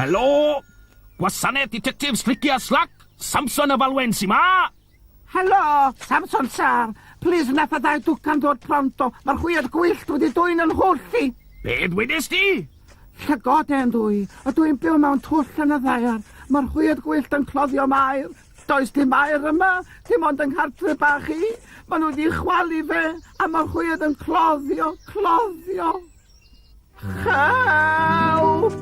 Helo? Gwasanaeth Detective Slici a Slac? Samson y falwensi ma? Helo, Samson Sar. Please nath ddau dwcan dod pronto. Mae'r chwiad gwyllt wedi dwy'n yn hwlli. Be ddwydys di? Llygoden dwi. A dwi'n byw mewn twll yn y ddaiar. Mae'r chwiad gwyllt yn cloddio mair. Does dim mair yma, dim ond yng nghartre bach i. Maen nhw wedi chwalu fe, a mae'r chwiad yn cloddio. Help!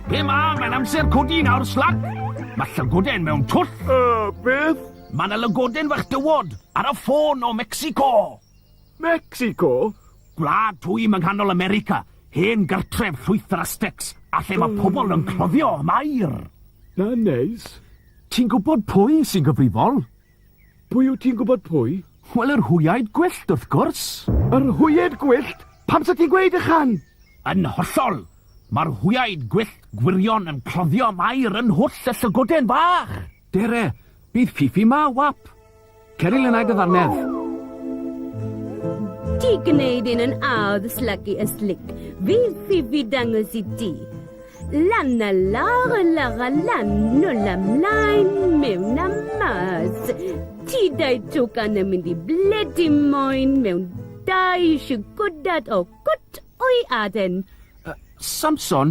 Be ma, mae'n amser codi nawr, Slac. Mae llygoden mewn twll. Beth? Mae yna lygoden fach dywod ar y ffôn o Mexico. Mexico? Gwlad twy yng nghanol America, hen gartref llwyth yr Aztecs, a lle mae pobl yn cloddio mair. Na neis. Ti'n gwybod pwy sy'n gyfrifol? Pwy wyt ti'n gwybod pwy? Wel, yr hwyaid gwyllt, wrth gwrs. Yr hwyed gwyllt? Pam sa ti'n gweud ychan? Yn hollol. Mae'r hwyaid gwyllt gwirion yn cloddio mair yn hwll y llygoden fach. Dere, bydd Fifi ma wap. Ceril yn aig y ddarnedd. Ti gwneud un yn awdd Slaci a Slic. Fydd Fifi dangos I ti. Lan a lawr a lan, nôl ymlaen, mewn a mas. Ti dau tŵcan yn mynd I bledu moyn mewn dau siwgwdad o gwt o'i aden. Samson,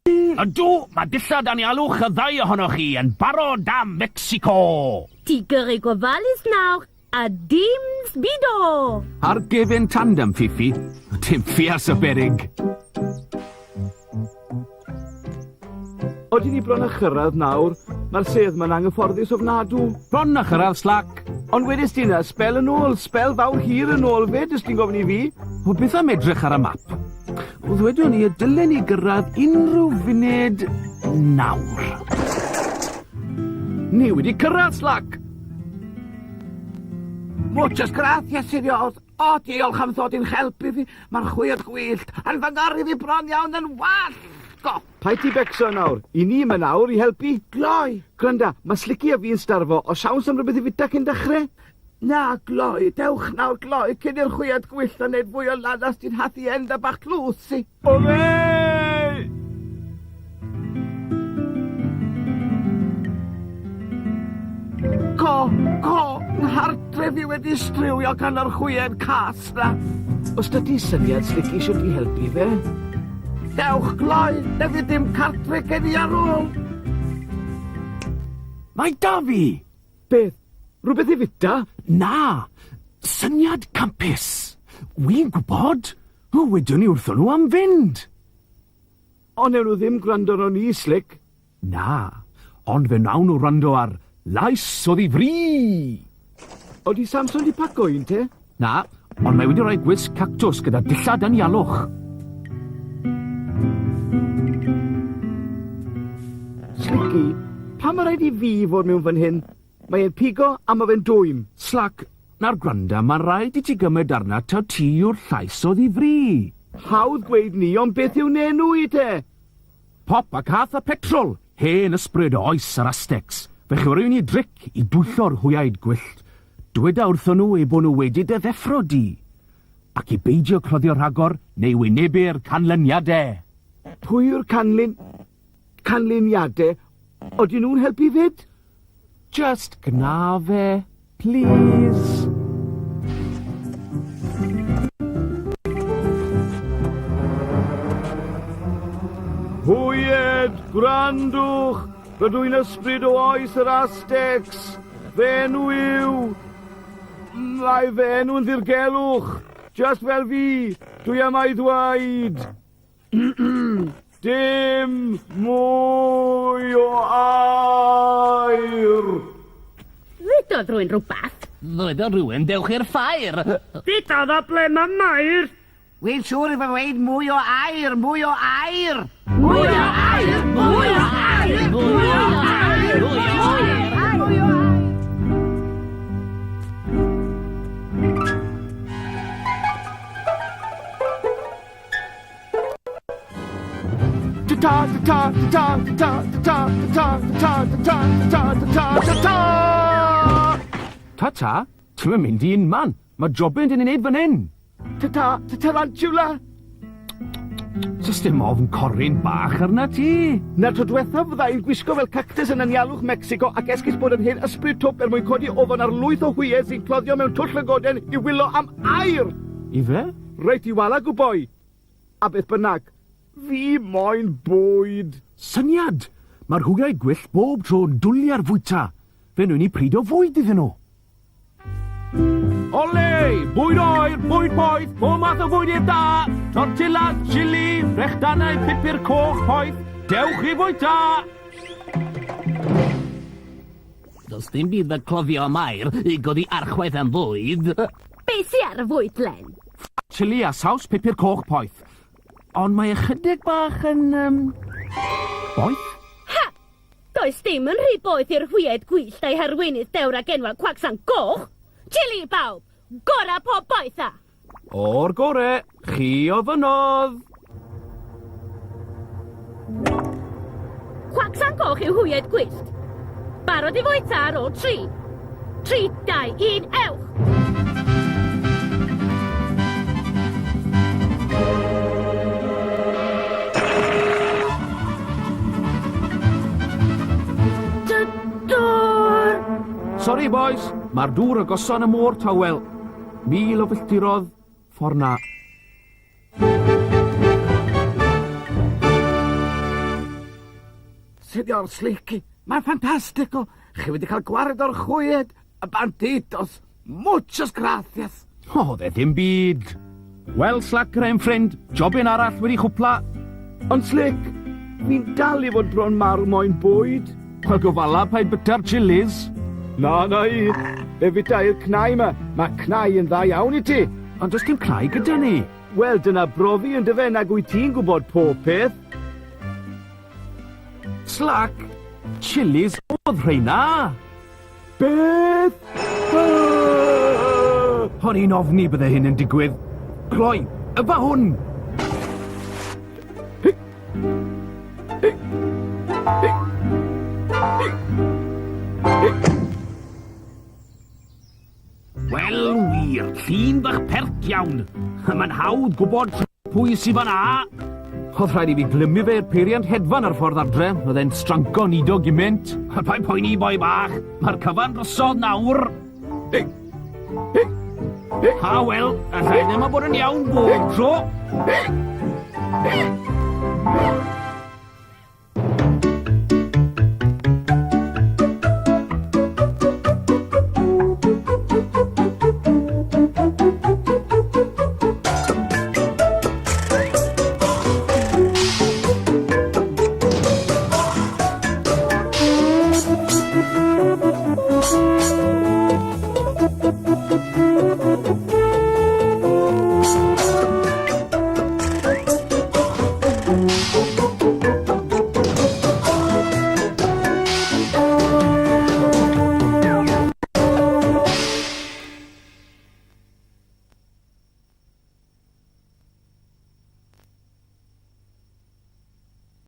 ydw, mae dillad ani alwch y ddau ohonoch chi yn barod am Mexico. Ti gyrru gofalus nawr, a dim sbido. Ar gefn tandem, Fifi. Dim ffias o berig. Oedden ni bron a chyrraedd nawr, mae'r sedd ma'n anghyfforddus ofnadw. Bron a chyrraedd, Slac. Ond wedys ti na, spel yn ôl, spel fawr hir yn ôl fed, ys ti'n gofyn I fi? O beth am edrych ar y map? O ddwedwn ni y dylen ni gyrraedd unrhyw funed nawr. Ni wedi cyrraedd, Slac. Muchas gracias, señor. O, diolch am ddod i'n helpu fi. Mae'r chwiad gwyllt yn fy ngyrru fi bron iawn yn wallgo. Pai ti becso nawr? I ni yma nawr I helpu? Gloi. Granda, mae Slici a fi'n starfo, o siawns am rhywbeth I fita cyn dechrau? Na, gloi. Dewch nawr, gloi. Cyn i'r chwiad gwyllt yn neud fwy o ladas di'n hathu enda bach clwsi. Ole! Nghartre fi wedi striwio gan yr chwiad cas na. Os da ti syniad Slici eisiau ti helpu fe? Dewch, gloi. Ne fi dim cartre gen I ar ôl. Mae da fi. Beth? Rhywbeth I fita? Na, syniad campus. Wi'n gwybod. Wedwn ni wrthon nhw am fynd. O newn nhw ddim gwrando ro ni, Slic. Na, ond fe nawn nhw rando ar lais o ddifri. Odi Samson di paco un te? Na, ond mae wedi rhoi gwisg cactws gyda dillad yn ialwch. Slici, pa mae rhaid I fi fod mewn fan hyn? Mae e'n pigo a mae fe'n dwym. Slac, na'r gwranda, mae'n rhaid I ti gymryd arna taw ti yw'r llais o ddifri. Hawdd gweud ni, ond beth yw'n enw I te? Pop a cath a petrol, hen ysbryd o oes yr Aztecs. Fe chwaraewn ni dric I dwyllo'r hwyaid gwyllt. Dweda wrthon nhw bod nhw wedi dy ddeffro di. Ac I beidio cloddio rhagor neu wynebu'r canlyniadau. Pwy yw'r canlyniadau? Odi nhw'n helpu fyd? Just gna fe, please. Hwyed, gwrandwch, rydw i'n ysbryd o oes yr Aztecs. Fe enw yw... Mae fe enw'n ddirgelwch. Just fel fi, dwi am ei ddweud. Dim mwy o air. Ddudodd rwy'n rhywbeth. Ddwedodd rhywun, dewch i'r ffair. Ddudodd o ble mae mair. Wy'n siŵr I fe weid mwy o air, mwy o air. Mwy o air, mwy o air, mwy o air, mwy o air. Ta-ta, ti'n mynd I un man. Mae jobyn dyn ni'n neud fan hyn. Tarantula. Sys dim ofn coryn bach arna ti. Na'r tro diwethaf fydda i'n gwisgo fel cactus yn anialwch Mexico ac esgus bod yn hen ysbryd twp mwyn codi ofon ar lwyth o hwyau sy'n cloddio mewn twll lygoden i wylo am air. I fe? Reit i wala gwboi. A beth bynnag, fi moyn bwyd. Syniad! Mae'r hwyau gwyllt bob tro'n dwlu ar fwyta. Fe nhw'n i pryd o fwyd iddyn nhw. Ole! Bwyd oer, bwyd poeth, pob math o fwyd i'r da. Tortilla, chili, brechdanau, pupur coch, poeth. Dewch i fwyta! Does dim byd y cloddio mair i godi archwaith am fwyd. Be sy ar y fwyd, Len? Chili a saws pupur coch poeth. Ond mae ychydig bach yn... boeth? Ha! Does dim yn rhy boeth i'r hwyed gwyllt a'i harweinydd dewr ag enwa cwacsan goch. Chili bawb! Gora pob boetha! O'r gore, chi o fynodd. Cwacsan goch yw hwyed gwyllt. Barod i fwyta ar ôl 3. 3, 2, 1, ewch! Sorry boys, mae'r dŵr y goson y môr tawel. 1000 o filltirodd, ffordd na. Signor Slici, mae'n ffantastico. Chi wedi cael gwared o'r chwyd, y banditos. Muchas gracias. O, dde ddim byd. Wel, Slac, rhain ffrind, jobyn arall wedi chwpla. Ond Slic, fi'n dal i fod bron marw moyn bwyd. Wel, gofala paid byta'r chilis. Na i. Efitai'r cnau yma. Mae cnau yn dda iawn i ti. Ond does dim cnau gyda ni. Wel, dyna brofi yn dyfe nag wyt ti'n gwybod pob peth. Slac, chilis oedd rheina. Beth? O'n i'n ofni bydde hyn yn digwydd. Cloi, yfa hwn. Wel, wir, llun bach pert iawn. Mae'n hawdd gwybod pwy sy'n fan'na. Oedd rhaid i fi glymu fe'r peiriant hedfan ar ffordd adre. Oedd e'n stranco nido giment. Pa'n poeni boi bach, mae'r cyfan drosodd nawr. Ha, wel, y rhaid ddim yn bod yn iawn bob tro.